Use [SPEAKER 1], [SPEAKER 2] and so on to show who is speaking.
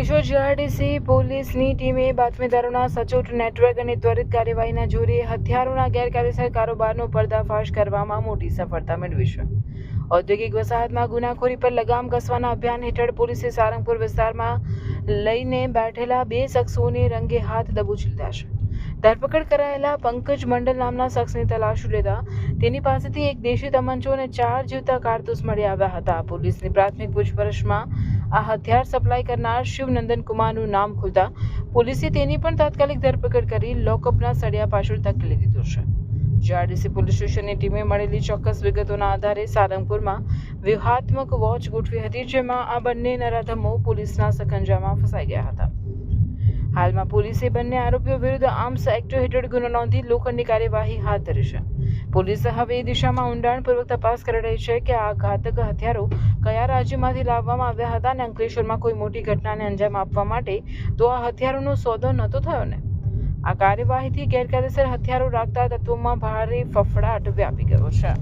[SPEAKER 1] Ankleshwar GRDC પોલીસની ટીમે બાતમીદારોના સચોટ નેટવર્ક અને ત્વરિત કાર્યવાહીના જોરે હથિયારોના ગેરકાયદેસર કારોબારનો પર્દાફાશ કરવામાં મોટી સફળતા મેળવી છે. ઔદ્યોગિક વસાહતમાં ગુનાખોરી પર લગામ કસવાના અભિયાન હેઠળ પોલીસે સારંગપુર વિસ્તારમાં લઈને બેઠેલા 2 શખ્સોને રંગે હાથ દબોચી લીધા છે. ધરપકડ કરાયેલા પંકજ મંડલ નામના શખ્સની તલાશી લેતા તેની પાસેથી એક દેશી તમંચો અને 4 જીવતા કારતૂસ મળી આવ્યા હતા. પોલીસની પ્રાથમિક પૂછપરછમાં આ હથિયાર સપ્લાય કરનાર શિવનંદન કુમારનું નામ ખુલતા પોલીસે તેની પણ તાત્કાલિક ધરપકડ કરી લોકઅપના સળિયા પાછળ ધકેલી દીધો છે. જીઆરડીસી પોલીસ સ્ટેશનની ટીમે મળેલી ચોક્કસ વિગતોના આધારે સારંગપુરમાં વ્યૂહાત્મક વોચ ગોઠવી હતી, જેમાં આ બંને નરાધમો પોલીસના સકંજામાં ફસાઈ ગયા હતા. હાલમાં પોલીસે બંને આરોપીઓ વિરુદ્ધ આર્મ્સ એક્ટ હેઠળ ગુનો નોંધી લોખંડની કાર્યવાહી હાથ ધરી છે. પોલીસે હવે એ દિશામાં ઊંડાણપૂર્વક તપાસ કરી રહી છે કે આ ઘાતક હથિયારો કયા રાજ્યમાંથી લાવવામાં આવ્યા હતા અને અંકલેશ્વરમાં કોઈ મોટી ઘટનાને અંજામ આપવા માટે તો આ હથિયારોનો સોદો નહોતો થયો ને. આ કાર્યવાહીથી ગેરકાયદેસર હથિયારો રાખતા તત્વોમાં ભારે ફફડાટ વ્યાપી ગયો છે.